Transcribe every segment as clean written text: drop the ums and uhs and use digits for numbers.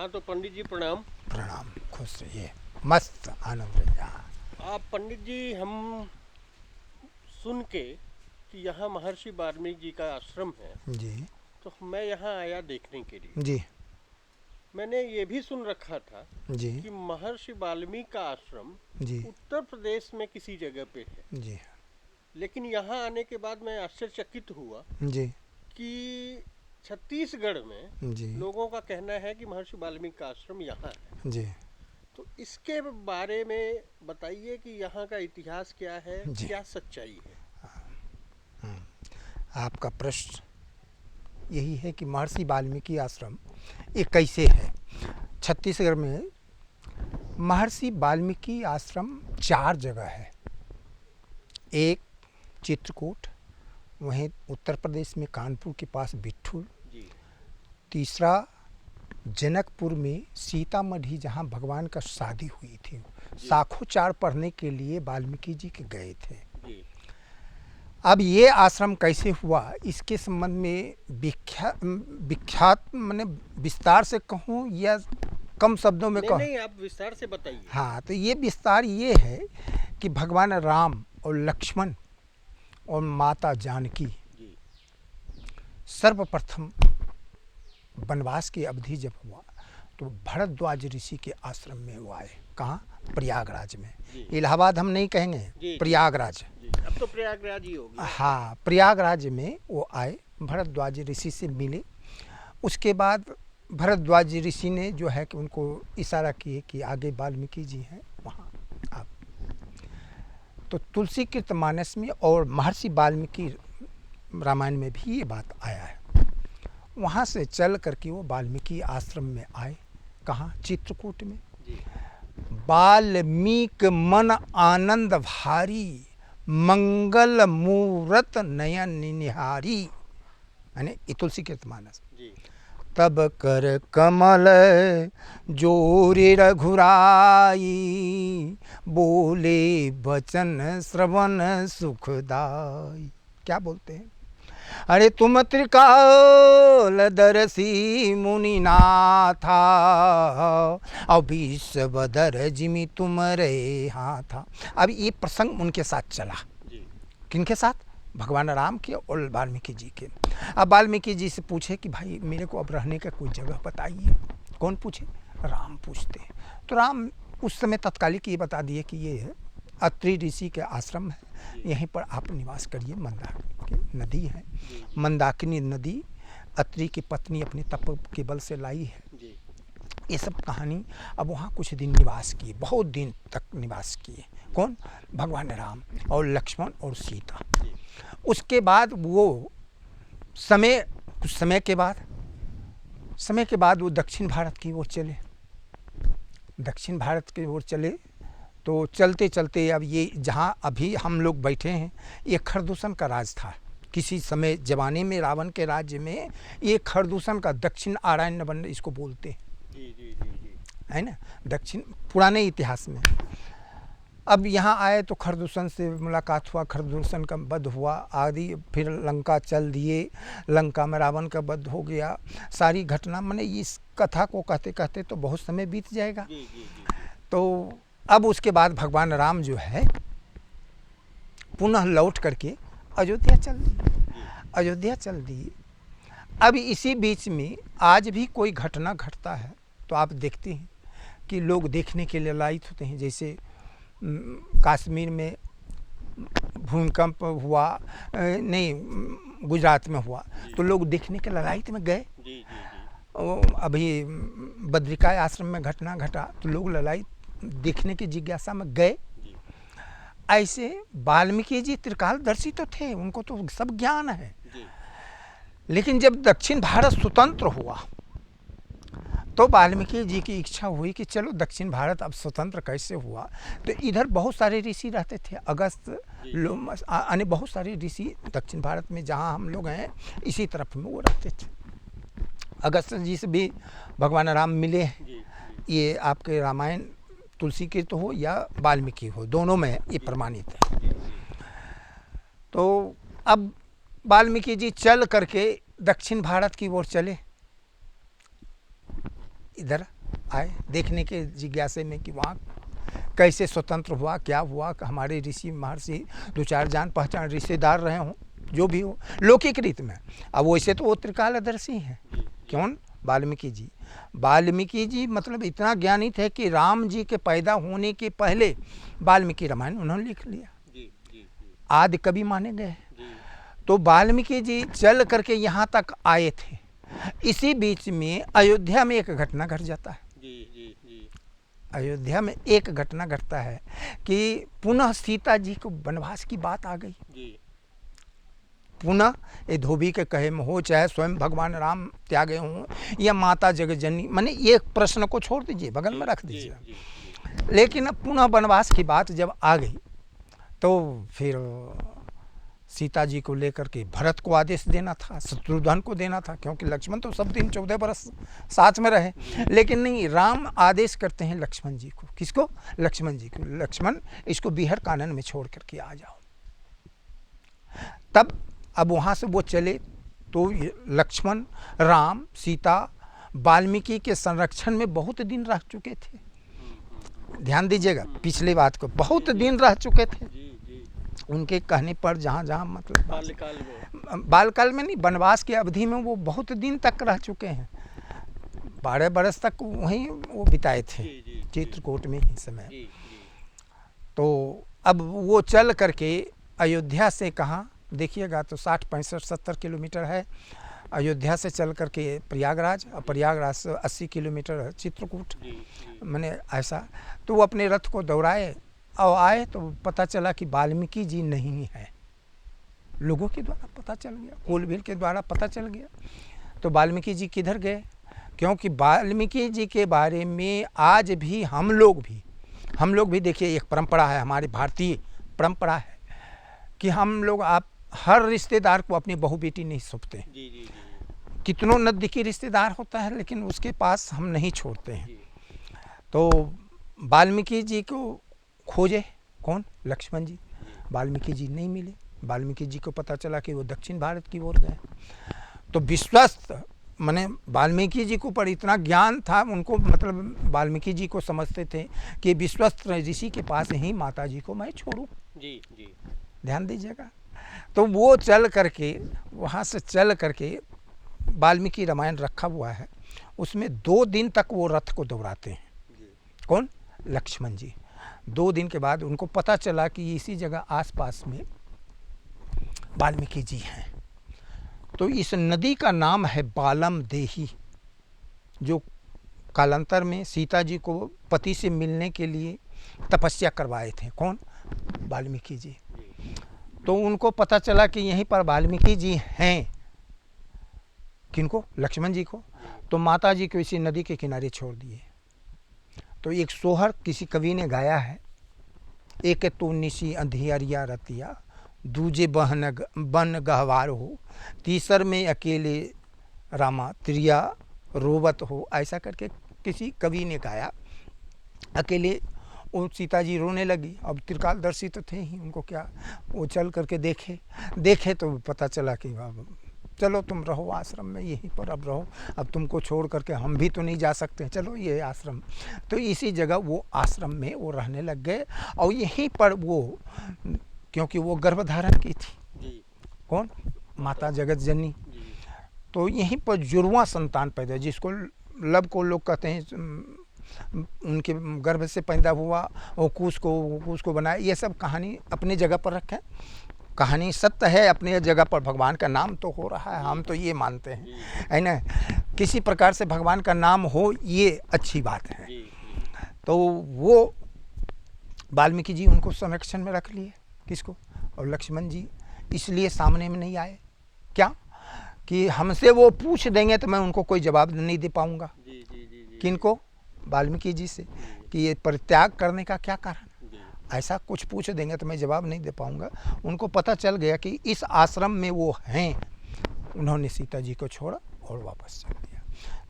हाँ तो पंडित जी प्रणाम। प्रणाम, खुश रहिए, मस्त आनंद रहिए। आप पंडित जी, हम सुन के कि यहाँ महर्षि वाल्मीकि जी का आश्रम है, जी तो मैं यहाँ आया देखने के लिए। जी मैंने ये भी सुन रखा था जी कि महर्षि वाल्मीकि का आश्रम जी उत्तर प्रदेश में किसी जगह पे है, जी लेकिन यहाँ आने के बाद मैं आश्चर्यचकित हुआ जी कि छत्तीसगढ़ में जी लोगों का कहना है कि महर्षि वाल्मीकि का आश्रम यहाँ है। जी तो इसके बारे में बताइए कि यहाँ का इतिहास क्या है, जी। क्या सच्चाई है। आपका प्रश्न यही है कि महर्षि वाल्मीकि आश्रम ये कैसे है। छत्तीसगढ़ में महर्षि वाल्मीकि आश्रम 4 जगह है। एक चित्रकूट, वहीं उत्तर प्रदेश में कानपुर के पास बिट्ठूर। जी तीसरा जनकपुर में सीतामढ़ी, जहाँ भगवान का शादी हुई थी। साखोचार पढ़ने के लिए वाल्मीकि जी के गए थे। जी अब ये आश्रम कैसे हुआ, इसके संबंध में विख्यात मैंने विस्तार से कहूँ या कम शब्दों में कहूँ? नहीं, आप विस्तार से बताइए। हाँ, तो ये विस्तार ये है कि भगवान राम और लक्ष्मण और माता जानकी जी सर्वप्रथम वनवास की अवधि जब हुआ तो भरद्वाज ऋषि के आश्रम में वो आए। कहाँ? प्रयागराज में। इलाहाबाद हम नहीं कहेंगे, प्रयागराज। जी, अब तो प्रयागराज ही होगी। हाँ, प्रयागराज में वो आए, भरद्वाज ऋषि से मिले। उसके बाद भरद्वाज ऋषि ने जो है कि उनको इशारा किए कि आगे वाल्मीकि जी हैं, वहाँ आप। तो तुलसीकृतमानस में और महर्षि वाल्मीकि रामायण में भी ये बात आया है। वहाँ से चल करके वो वाल्मीकि आश्रम में आए। कहाँ? चित्रकूट में। वाल्मीकि मन आनंद भारी, मंगल मूरत नयन निहारी, यानी तुलसीकृतमानस। तब कर कमल जोरे रघुराई, बोले बचन श्रवण सुखदाई। क्या बोलते हैं? अरे तुम त्रिकालदर्शी मुनिनाथा, और विश्वदर जिमि तुम रे हाथा। अब ये प्रसंग उनके साथ चला। किनके साथ? भगवान राम के और वाल्मीकि जी के। अब वाल्मीकि जी से पूछे कि भाई मेरे को अब रहने का कोई जगह बताइए। कौन पूछे? राम पूछते हैं। तो राम उस समय तत्कालिक ये बता दिए कि ये अत्रि ऋषि के आश्रम है, यहीं पर आप निवास करिए। मंदाकिनी नदी है, मंदाकिनी नदी अत्रि की पत्नी अपने तप के बल से लाई है। ये सब कहानी। अब वहाँ कुछ दिन निवास किए, बहुत दिन तक निवास किए। कौन? भगवान राम और लक्ष्मण और सीता। उसके बाद वो कुछ समय के बाद वो दक्षिण भारत की ओर चले। दक्षिण भारत की ओर चले तो चलते चलते अब ये जहाँ अभी हम लोग बैठे हैं, ये खरदूषण का राज था। किसी समय जमाने में रावण के राज्य में ये खरदूषण का दक्षिण आरण्य वन इसको बोलते हैं। है ना, दक्षिण पुराने इतिहास में। अब यहाँ आए तो खरदूषण से मुलाकात हुआ, खरदूषण का वध हुआ आदि। फिर लंका चल दिए, लंका में रावण का वध हो गया। सारी घटना, मैंने इस कथा को कहते कहते तो बहुत समय बीत जाएगा। तो अब उसके बाद भगवान राम जो है पुनः लौट करके अयोध्या चल दिए। अब इसी बीच में आज भी कोई घटना घटता है तो आप देखते हैं कि लोग देखने के लिए लायक होते हैं। जैसे कश्मीर में भूकंप हुआ, नहीं गुजरात में हुआ, तो लोग देखने के लायक में गए। अभी बद्रिका आश्रम में घटना घटा तो लोग ललाई देखने की जिज्ञासा में गए। ऐसे वाल्मीकि जी त्रिकालदर्शी तो थे, उनको तो सब ज्ञान है। लेकिन जब दक्षिण भारत स्वतंत्र हुआ तो वाल्मीकि जी की इच्छा हुई कि चलो दक्षिण भारत अब स्वतंत्र कैसे हुआ। तो इधर बहुत सारे ऋषि रहते थे, अगस्त यानी बहुत सारे ऋषि दक्षिण भारत में जहाँ हम लोग हैं इसी तरफ में वो रहते थे। अगस्त जी से भी भगवान राम मिले। ये आपके रामायण तुलसीकृत हो या वाल्मीकि हो, दोनों में ये प्रमाणित है। तो अब वाल्मीकि जी चल करके दक्षिण भारत की ओर चले। इधर आए देखने के जिज्ञासे में कि वहाँ कैसे स्वतंत्र हुआ, क्या हुआ, हमारे ऋषि महर्षि दो चार जान पहचान रिश्तेदार रहे हों, जो भी हो लौकिक रीत में। अब वैसे तो वो त्रिकालदर्शी हैं। कौन? वाल्मीकि जी। वाल्मीकि जी मतलब इतना ज्ञानी थे कि राम जी के पैदा होने के पहले वाल्मीकि रामायण उन्होंने लिख लिया, आदि कवि माने गए। तो वाल्मीकि जी चल करके यहाँ तक आए थे। इसी बीच में अयोध्या में एक घटना घट जाता है। अयोध्या में एक घटना घटता है कि पुनः सीता जी को वनवास की बात आ गई। पुनः ये धोबी के कहे में हो, चाहे स्वयं भगवान राम त्यागे हों या माता जगज्जननी, माने ये प्रश्न को छोड़ दीजिए, बगल में रख दीजिए। लेकिन अब पुनः वनवास की बात जब आ गई तो फिर सीता जी को लेकर के भरत को आदेश देना था, शत्रुघ्न को देना था, क्योंकि लक्ष्मण तो सब दिन 14 बरस साथ में रहे। लेकिन नहीं, राम आदेश करते हैं लक्ष्मण जी को। किसको? लक्ष्मण जी को। लक्ष्मण, इसको बिहर कानन में छोड़ करके आ जाओ। तब अब वहाँ से वो चले तो लक्ष्मण, राम, सीता वाल्मीकि के संरक्षण में बहुत दिन रह चुके थे। ध्यान दीजिएगा पिछली बात को, बहुत दिन रह चुके थे। उनके कहने पर जहाँ जहाँ मतलब बालकाल में नहीं, वनवास की अवधि में वो बहुत दिन तक रह चुके हैं। 12 बरस तक वहीं वो बिताए थे, चित्रकूट में ही समय। तो अब वो चल करके अयोध्या से कहाँ देखिएगा तो 60, 65, 70 किलोमीटर है अयोध्या से चल करके प्रयागराज, और प्रयागराज से 80 किलोमीटर है चित्रकूट, मैंने ऐसा। तो वो अपने रथ को दौड़ाए और आए तो पता चला कि वाल्मीकि जी नहीं है। लोगों के द्वारा पता चल गया, कोलभील के द्वारा पता चल गया। तो वाल्मीकि जी किधर गए? क्योंकि वाल्मीकि जी के बारे में आज भी हम लोग भी देखिए, एक परंपरा है, हमारी भारतीय परंपरा है कि हम लोग आप हर रिश्तेदार को अपनी बहू बेटी नहीं सौंपते। कितनों नज़दीकी रिश्तेदार होता है लेकिन उसके पास हम नहीं छोड़ते हैं। तो वाल्मीकि जी को खोजे कौन? लक्ष्मण जी। वाल्मीकि जी नहीं मिले। वाल्मीकि जी को पता चला कि वो दक्षिण भारत की ओर गए। तो विश्वस्त माने वाल्मीकि जी को पर इतना ज्ञान था उनको, मतलब वाल्मीकि जी को समझते थे कि विश्वस्त ऋषि के पास ही माता जी को मैं छोड़ूं। ध्यान दीजिएगा। तो वो चल करके वहाँ से चल करके वाल्मीकि रामायण रखा हुआ है, उसमें 2 दिन तक वो रथ को दौड़ाते हैं। कौन? लक्ष्मण जी। 2 दिन के बाद उनको पता चला कि इसी जगह आसपास में वाल्मीकि जी हैं। तो इस नदी का नाम है बालम देही, जो कालांतर में सीता जी को पति से मिलने के लिए तपस्या करवाए थे। कौन? वाल्मीकि जी। तो उनको पता चला कि यहीं पर वाल्मीकि जी हैं। किनको? लक्ष्मण जी को। तो माता जी को इसी नदी के किनारे छोड़ दिए। तो एक सोहर किसी कवि ने गाया है, एक तो निशी अंधियरिया रतिया, दूजे बन गहवार हो, तीसर में अकेले रामा त्रिया रोवत हो। ऐसा करके किसी कवि ने गाया। अकेले वो सीता जी रोने लगी। अब त्रिकालदर्शी तो थे ही, उनको क्या, वो चल करके देखे तो पता चला कि चलो तुम रहो आश्रम में, यहीं पर अब रहो, अब तुमको छोड़ करके हम भी तो नहीं जा सकते, चलो ये आश्रम। तो इसी जगह वो आश्रम में वो रहने लग गए। और यहीं पर वो, क्योंकि वो गर्भधारण की थी। कौन? माता जगज्जननी। तो यहीं पर जुड़वां संतान पैदा, जिसको लब को लोग कहते हैं, उनके गर्भ से पैदा हुआ, वो कूस को बनाया। ये सब कहानी अपनी जगह पर रखें, कहानी सत्य है अपनी जगह पर। भगवान का नाम तो हो रहा है, हम तो ये मानते हैं, है ना। किसी प्रकार से भगवान का नाम हो ये अच्छी बात है। तो वो वाल्मीकि जी उनको संरक्षण में रख लिए। किसको? और लक्ष्मण जी इसलिए सामने में नहीं आए। क्या कि हमसे वो पूछ देंगे तो मैं उनको कोई जवाब नहीं दे पाऊंगा। किनको? वाल्मीकि जी से, कि ये परित्याग करने का क्या कारण। ऐसा कुछ पूछ देंगे तो मैं जवाब नहीं दे पाऊंगा। उनको पता चल गया कि इस आश्रम में वो हैं। उन्होंने सीता जी को छोड़ा और वापस चल दिया।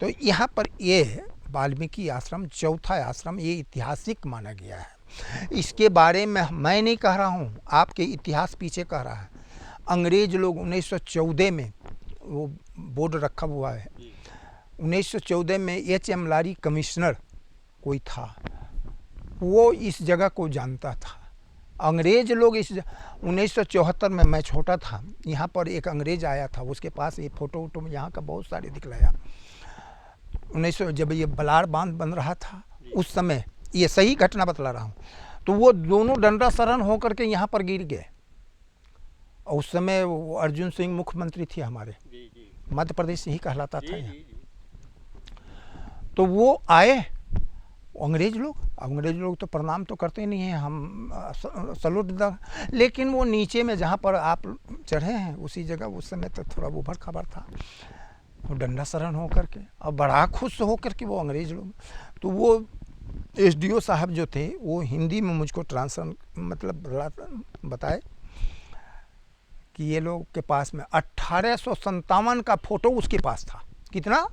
तो यहाँ पर ये वाल्मीकि आश्रम, चौथा आश्रम, ये ऐतिहासिक माना गया है। इसके बारे में मैं नहीं कह रहा हूँ, आपके इतिहास पीछे कह रहा है। अंग्रेज लोग 1914 में वो बोर्ड रखा हुआ है। 1914 में H.M. लारी कमिश्नर कोई था, वो इस जगह को जानता था। अंग्रेज लोग इस 1974 में मैं छोटा था, यहाँ पर एक अंग्रेज आया था, उसके पास ये फ़ोटो वोटो में यहाँ का बहुत सारे दिखलाया। 1900 जब ये बलार बांध बन रहा था उस समय, ये सही घटना बतला रहा हूँ, तो वो दोनों डंडा शरण होकर के यहाँ पर गिर गए। और उस समय वो अर्जुन सिंह मुख्यमंत्री थे हमारे, मध्य प्रदेश ही कहलाता था यहाँ। तो वो आए अंग्रेज लोग तो प्रणाम तो करते नहीं हैं, हम सलूट, लेकिन वो नीचे में जहाँ पर आप चढ़े हैं उसी जगह उस समय तो थोड़ा उभर खबर था, वो डंडा शरण होकर के और बड़ा खुश होकर के वो अंग्रेज लोग, तो वो एसडीओ साहब जो थे वो हिंदी में मुझको मतलब बताए कि ये लोग के पास में 1857 का फ़ोटो उसके पास था। कितना?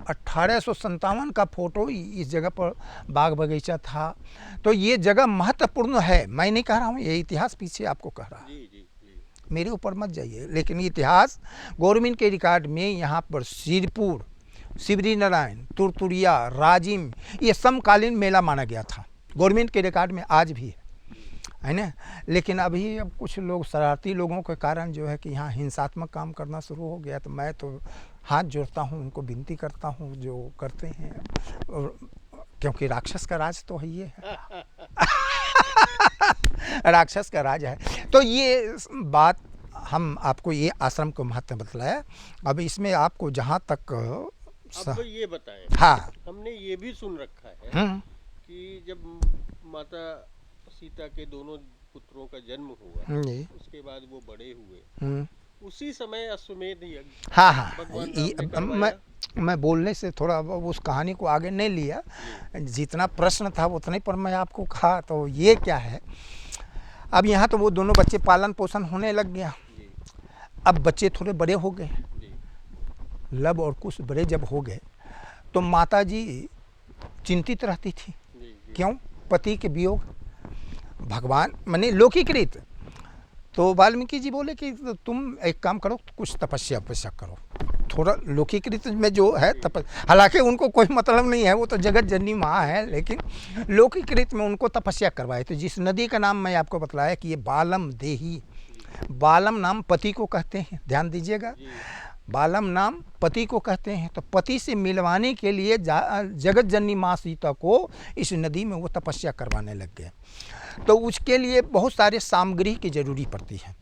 1857 का फ़ोटो इस जगह पर बाग बगीचा था। तो ये जगह महत्वपूर्ण है, मैं नहीं कह रहा हूँ, ये इतिहास पीछे आपको कह रहा है, मेरे ऊपर मत जाइए, लेकिन इतिहास गवर्नमेंट के रिकॉर्ड में यहाँ पर सिरपुर, शिवरी नारायण, तुरतुरिया, राजिम, ये समकालीन मेला माना गया था, गवर्नमेंट के रिकॉर्ड में आज भी है ना। लेकिन अभी अब कुछ लोग शरारती लोगों के कारण जो है कि यहाँ हिंसात्मक काम करना शुरू हो गया, तो मैं तो हाथ जोड़ता हूँ, उनको विनती करता हूँ जो करते हैं, क्योंकि राक्षस का राज तो है ये है राक्षस का राज है। तो ये बात हम आपको ये आश्रम को महत्व बतलाया। अब इसमें आपको जहाँ तक आपको ये बताएं, हाँ, हमने ये भी सुन रखा है कि जब माता सीता के दोनों पुत्रों का जन्म हुआ, उसके बाद वो बड़े हुए, उसी समय अश्वमेध यज्ञ, हाँ, मैं बोलने से थोड़ा उस कहानी को आगे नहीं लिया, जितना प्रश्न था उतने पर मैं आपको कहा। तो ये क्या है, अब यहाँ तो वो दोनों बच्चे पालन पोषण होने लग गया, अब बच्चे थोड़े बड़े हो गए, लव और कुश बड़े जब हो गए तो माता जी चिंतित रहती थी। क्यों? पति के वियोग, भगवान माने लौकिकृत। तो वाल्मीकि जी बोले कि तुम एक काम करो, कुछ तपस्या करो, थोड़ा लौकिकृत में जो है हालांकि उनको कोई मतलब नहीं है, वो तो जगत जननी माँ है, लेकिन लौकिकृत में उनको तपस्या करवाए। तो जिस नदी का नाम मैं आपको बतलाया कि ये बालम देही, बालम नाम पति को कहते हैं, ध्यान दीजिएगा, बालम नाम पति को कहते हैं। तो पति से मिलवाने के लिए जगत जननी माँ सीता को इस नदी में वो तपस्या करवाने लग गए। तो उसके लिए बहुत सारे सामग्री की ज़रूरी पड़ती है,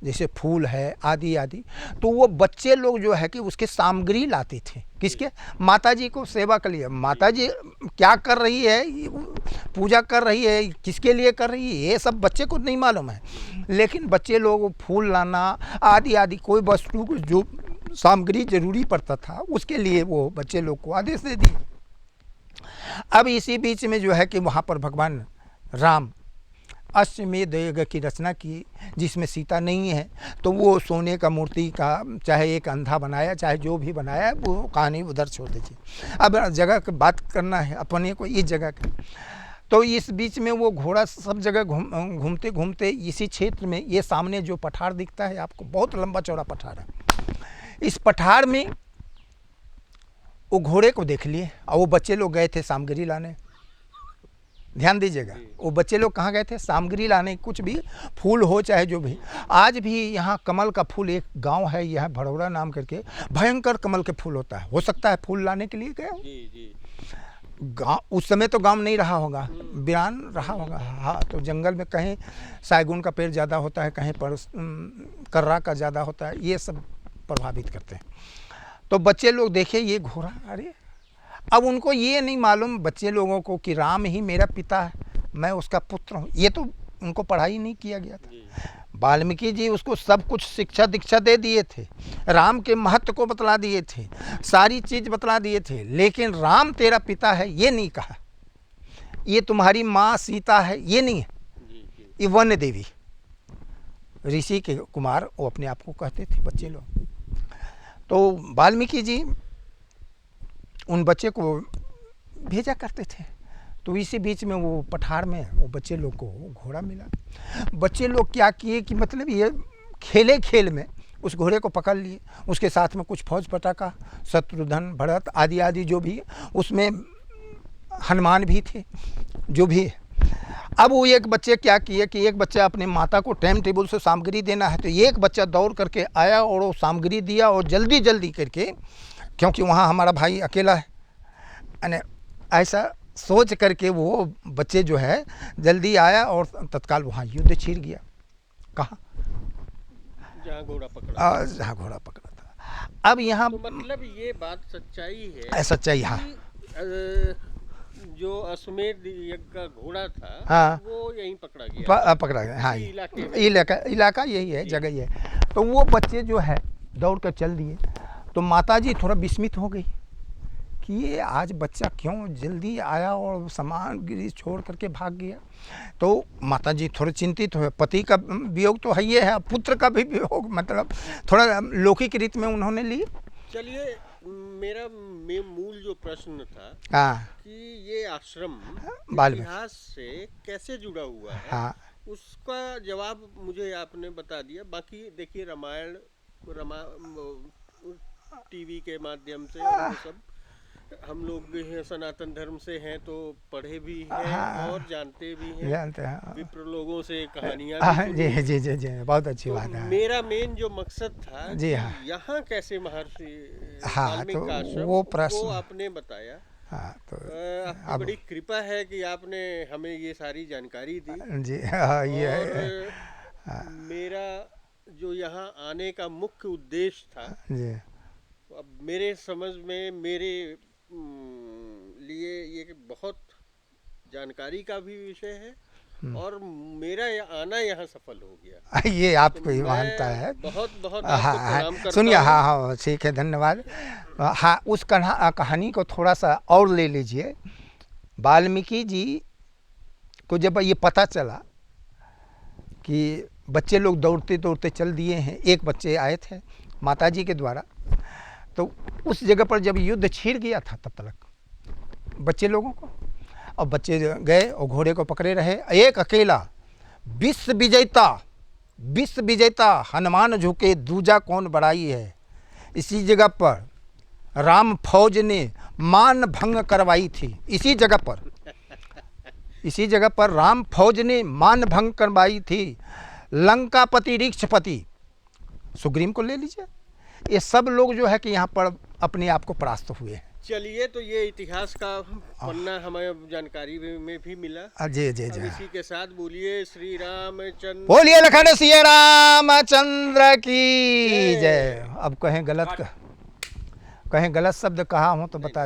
जैसे फूल है आदि आदि। तो वो बच्चे लोग जो है कि उसके सामग्री लाते थे, किसके? माता जी को सेवा के लिए। माता जी क्या कर रही है, पूजा कर रही है, किसके लिए कर रही है, ये सब बच्चे को नहीं मालूम है, लेकिन बच्चे लोग फूल लाना आदि आदि, कोई वस्तु को जो सामग्री जरूरी पड़ता था उसके लिए वो बच्चे लोग को आदेश दे दिए। अब इसी बीच में जो है कि वहाँ पर भगवान राम अश्वमेध यज्ञ की रचना की, जिसमें सीता नहीं है, तो वो सोने का मूर्ति का चाहे एक अंधा बनाया, चाहे जो भी बनाया, वो कहानी उधर छोड़ दीजिए। अब जगह की बात करना है अपने को, इस जगह की। तो इस बीच में वो घोड़ा सब जगह घूमते घूमते इसी क्षेत्र में, ये सामने जो पठार दिखता है आपको, बहुत लंबा चौड़ा पठार है, इस पठार में वो घोड़े को देख लिए और वो बच्चे लोग गए थे सामग्री लाने। ध्यान दीजिएगा, वो बच्चे लोग कहाँ गए थे? सामग्री लाने, कुछ भी फूल हो चाहे जो भी। आज भी यहाँ कमल का फूल, एक गांव है यहाँ भड़ौरा नाम करके, भयंकर कमल के फूल होता है, हो सकता है फूल लाने के लिए गए गाँव। उस समय तो गांव नहीं रहा होगा, वीरान रहा होगा। हाँ, तो जंगल में कहीं साइगुन का पेड़ ज़्यादा होता है, कहीं पर कर्रा का ज़्यादा होता है, ये सब प्रभावित करते हैं। तो बच्चे लोग देखे ये घोड़ा, अरे अब उनको ये नहीं मालूम बच्चे लोगों को कि राम ही मेरा पिता है, मैं उसका पुत्र हूँ। ये तो उनको पढ़ाई नहीं किया गया था। वाल्मीकि जी उसको सब कुछ शिक्षा दीक्षा दे दिए थे, राम के महत्व को बतला दिए थे, सारी चीज़ बतला दिए थे, लेकिन राम तेरा पिता है ये नहीं कहा, ये तुम्हारी माँ सीता है ये नहीं है, ये वन्य देवी ऋषि के कुमार वो अपने आप को कहते थे बच्चे लोग। तो वाल्मीकि जी उन बच्चे को भेजा करते थे। तो इसी बीच में वो पठार में वो बच्चे लोग को घोड़ा मिला। बच्चे लोग क्या किए कि मतलब ये खेले खेल में उस घोड़े को पकड़ लिए, उसके साथ में कुछ फौज पटाखा, शत्रुघ्न, भरत आदि आदि जो भी उसमें हनुमान भी थे, जो भी। अब वो एक बच्चे क्या किए कि एक बच्चा अपनी माता को टाइम टेबल से सामग्री देना है, तो एक बच्चा दौड़ करके आया और वो सामग्री दिया, और जल्दी जल्दी करके, क्योंकि वहाँ हमारा भाई अकेला है, यानी ऐसा सोच करके वो बच्चे जो है जल्दी आया और तत्काल वहाँ युद्ध छिड़ गया। कहाँ? जहाँ घोड़ा पकड़ा, जहाँ घोड़ा पकड़ा था। अब यहाँ तो मतलब ये बात सच्चाई है, सच्चाई, हाँ, जो अश्वमेध यज्ञ का घोड़ा था, हाँ, वो यहीं पकड़ा गया, पकड़ा गया, हाँ, इलाके इलाका यही है, जगह ही है। तो वो बच्चे जो है दौड़ कर चल दिए, तो माताजी थोड़ा विस्मित हो गई कि ये आज बच्चा क्यों जल्दी आया और सामान गिरी छोड़ करके भाग गया। तो माताजी थोड़े चिंतित हुए, पति का वियोग तो है, ये है, पुत्र का भी वियोग, मतलब थोड़ा लौकिक रीत में उन्होंने ली। चलिए, मेरा मूल जो प्रश्न था, हाँ, कि ये आश्रम इतिहास से कैसे जुड़ा हुआ है, हाँ, उसका जवाब मुझे आपने बता दिया। बाकी देखिए, रामायण टीवी के माध्यम से और वो सब हम लोग सनातन धर्म से हैं, तो पढ़े भी हैं, हाँ, और जानते भी हैं, जानते हैं, विप्र लोगों से कहानियां भी जी सुनी। जी जी जी, बहुत अच्छी तो बात है। मेरा मेन जो मकसद था जी कि हाँ, यहाँ कैसे महर्षि हाँ, वाल्मीकि तो का आश्रम, वो प्रश्न, वो आपने बताया। हाँ, तो आपकी बड़ी कृपा है कि आपने हमें ये सारी जानकारी दी। जी, हाँ, ये और मेरा जो यहाँ आने का मुख्य उद्देश्य था, जी, अब मेरे समझ में, मेरे लिए ये बहुत जानकारी का भी विषय है, और मेरा आना यहाँ सफल हो गया। ये आपको ही मैं मानता है। बहुत बहुत हाँ, आपको प्रणाम करता सुनिए, हूँ। हाँ हाँ, ठीक है, धन्यवाद। हाँ, उस कहानी को थोड़ा सा और ले लीजिए। वाल्मीकि जी को जब ये पता चला कि बच्चे लोग दौड़ते दौड़ते चल दिए हैं, एक बच्चे आए थे माताजी के द्वारा, तो उस जगह पर जब युद्ध छिड़ गया था तब तक बच्चे लोगों को, और बच्चे गए और घोड़े को पकड़े रहे। एक अकेला विश्व विजेता हनुमान झुके, दूजा कौन बड़ाई है। इसी जगह पर राम फौज ने मान भंग करवाई थी, इसी जगह पर राम फौज ने मान भंग करवाई थी। लंकापति ऋक्षपति, सुग्रीव को ले लीजिए, ये सब लोग जो है कि यहाँ पर अपने आप को परास्त हुए हैं। चलिए, तो ये इतिहास का पन्ना हमें जानकारी में भी मिला। जी जी जी, इसी के साथ बोलिए श्री रामचंद्र, बोलिए लखन सिया रामचंद्र की जय। अब कहें गलत शब्द कहा हूँ तो बता